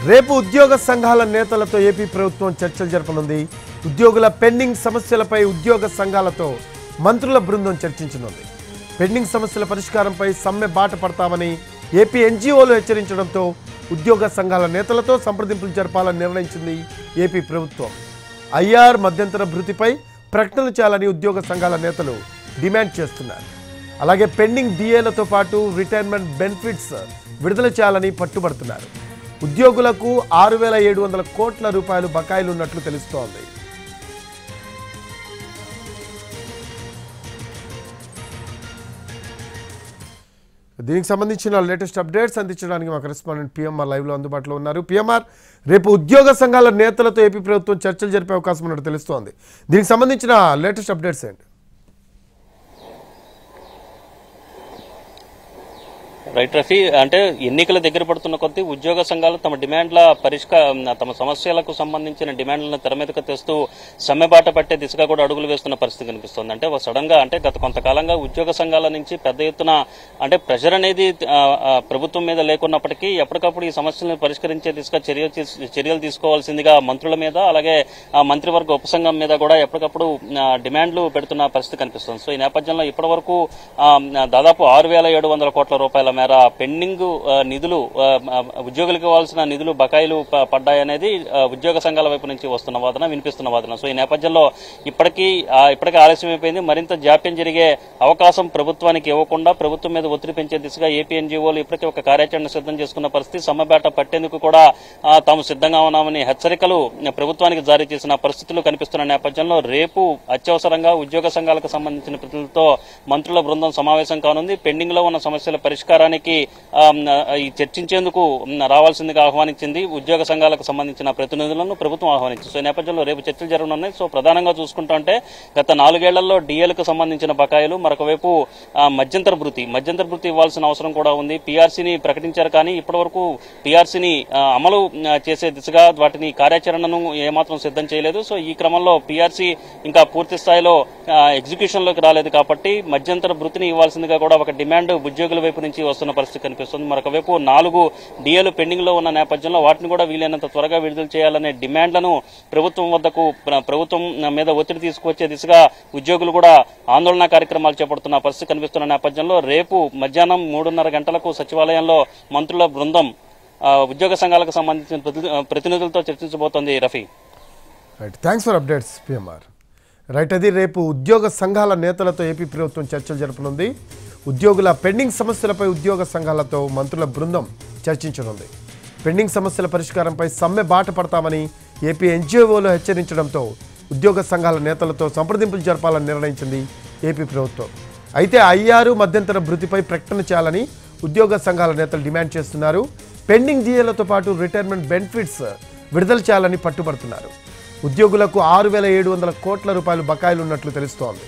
రేపు ఉద్యోగ సంఘాల నేతలతో ఏపీ ప్రభుత్వం చర్చలు జరపనుంది. ఉద్యోగుల పెండింగ్ సమస్యలపై ఉద్యోగ సంఘాలతో మంత్రుల బృందం చర్చించనుంది. పెండింగ్ సమస్యల పరిష్కారంపై సమ్మె బాట పడతామని ఏపీ ఎన్జీఓలు హెచ్చరించడంతో ఉద్యోగ సంఘాల నేతలతో సంప్రదింపులు జరపాలని నిర్ణయించింది ఏపీ ప్రభుత్వం. ఐఆర్ మధ్యంతర భృతిపై ప్రకటనలు చేయాలని ఉద్యోగ సంఘాల నేతలు డిమాండ్ చేస్తున్నారు. అలాగే పెండింగ్ డిఏలతో పాటు రిటైర్మెంట్ బెనిఫిట్స్ విడుదల చేయాలని పట్టుబడుతున్నారు. ఉద్యోగులకు 6,700 కోట్ల రూపాయలు బకాయిలు ఉన్నట్లు తెలుస్తోంది. దీనికి సంబంధించిన లేటెస్ట్ అప్డేట్స్ అందించడానికి మా కరెస్పాండెంట్ పిఎంఆర్ లైవ్లో అందుబాటులో ఉన్నారు. పిఎంఆర్, రేపు ఉద్యోగ సంఘాల నేతలతో ఏపీ ప్రభుత్వం చర్చలు జరిపే అవకాశం ఉన్నట్టు తెలుస్తోంది. దీనికి సంబంధించిన లేటెస్ట్ అప్డేట్స్ ఏంటి? రైట్ రఫీ, అంటే ఎన్నికల దగ్గర పడుతున్న కొద్దీ ఉద్యోగ సంఘాలు తమ సమస్యలకు సంబంధించిన డిమాండ్లను తెర మీదకు తెస్తూ సమ్మెబాట పట్టే దిశగా కూడా అడుగులు వేస్తున్న పరిస్థితి కనిపిస్తుంది. అంటే సడన్ గా గత కొంతకాలంగా ఉద్యోగ సంఘాల నుంచి పెద్ద ఎత్తున ప్రెషర్ అనేది ప్రభుత్వం మీద లేకున్నప్పటికీ ఎప్పటికప్పుడు ఈ సమస్యలను పరిష్కరించే దిశగా చర్యలు తీసుకోవాల్సిందిగా మంత్రుల మీద, అలాగే మంత్రివర్గ ఉపసంఘం మీద కూడా ఎప్పటికప్పుడు డిమాండ్లు పెడుతున్న పరిస్థితి కనిపిస్తుంది. సో ఈ నేపథ్యంలో ఇప్పటి వరకు దాదాపు 6,700 కోట్ల రూపాయల మేర పెండింగ్ నిధులు, ఉద్యోగులకు ఇవ్వాల్సిన నిధులు బకాయిలు పడ్డాయనేది ఉద్యోగ సంఘాల వైపు నుంచి వస్తున్న వాదన, వినిపిస్తున్న వాదన. సో ఈ నేపథ్యంలో ఇప్పటికే ఆలస్యం అయిపోయింది. మరింత జాప్యం జరిగే అవకాశం ప్రభుత్వానికి ఇవ్వకుండా ప్రభుత్వం మీద ఒత్తిడి పెంచే దిశగా ఏపీ ఎన్జీఓలు ఇప్పటికే ఒక కార్యాచరణ సిద్ధం చేసుకున్న పరిస్థితి. సమ్మెబాట పట్టేందుకు కూడా తాము సిద్ధంగా ఉన్నామని హెచ్చరికలు ప్రభుత్వానికి జారీ చేసిన పరిస్థితులు కనిపిస్తున్న నేపథ్యంలో రేపు అత్యవసరంగా ఉద్యోగ సంఘాలకు సంబంధించిన ప్రతినిధులతో మంత్రుల బృందం సమావేశం కానుంది. పెండింగ్ లో ఉన్న సమస్యల పరిష్కారానికి చర్చించేందుకు రావాల్సిందిగా ఆహ్వానించింది. ఉద్యోగ సంఘాలకు సంబంధించిన ప్రతినిధులను ప్రభుత్వం ఆహ్వానించింది. సో ఈ నేపథ్యంలో రేపు చర్చలు జరగనున్నాయి. సో ప్రధానంగా చూసుకుంటుంటే గత 4 ఏళ్లలో డిఏలకు సంబంధించిన బకాయిలు, మరొకవైపు మధ్యంతర భృతి ఇవ్వాల్సిన అవసరం కూడా ఉంది. పీఆర్సీని ప్రకటించారు, కానీ ఇప్పటివరకు పీఆర్సీని అమలు చేసే దిశగా వాటిని కార్యాచరణను ఏమాత్రం సిద్ధం చేయలేదు. సో ఈ క్రమంలో పీఆర్సీ ఇంకా పూర్తి స్థాయిలో ఎగ్జిక్యూషన్ లోకి రాలేదు కాబట్టి మధ్యంతర భృతిని ఇవ్వాల్సిందిగా కూడా ఒక డిమాండ్ ఉద్యోగుల వైపు నుంచి వస్తున్న పరిస్థితి కనిపిస్తుంది. మరొకవైపు 4 డిఏలు పెండింగ్ లో ఉన్న నేపథ్యంలో వాటిని కూడా వీలైనంత త్వరగా విడుదల చేయాలనే డిమాండ్లను ప్రభుత్వం మీద ఒత్తిడి తీసుకువచ్చే దిశగా ఉద్యోగులు కూడా ఆందోళన కార్యక్రమాలు చేపడుతున్న పరిస్థితి కనిపిస్తున్న నేపథ్యంలో రేపు మధ్యాహ్నం 3:30 గంటలకు సచివాలయంలో మంత్రుల బృందం ఉద్యోగ సంఘాలకు సంబంధించిన ప్రతినిధులతో చర్చించబోతోంది. Rafi, thanks for updates PMR. Right, అది రేపు ఉద్యోగ సంఘాల నేతలతో ఏపీ ప్రభుత్వం చర్చలు జరపనుంది. ఉద్యోగుల పెండింగ్ సమస్యలపై ఉద్యోగ సంఘాలతో మంత్రుల బృందం చర్చించనుంది. పెండింగ్ సమస్యల పరిష్కారంపై సమ్మె బాట పడతామని ఏపీ ఎన్జీఓలు హెచ్చరించడంతో ఉద్యోగ సంఘాల నేతలతో సంప్రదింపులు జరపాలని నిర్ణయించింది ఏపీ ప్రభుత్వం. అయితే ఐఆర్ మధ్యంతర భృతిపై ప్రకటన చేయాలని ఉద్యోగ సంఘాల నేతలు డిమాండ్ చేస్తున్నారు. పెండింగ్ డిఏలతో పాటు రిటైర్మెంట్ బెనిఫిట్స్ విడుదల చేయాలని పట్టుబడుతున్నారు. ఉద్యోగులకు 6,700 కోట్ల రూపాయలు బకాయిలు ఉన్నట్లు తెలుస్తోంది.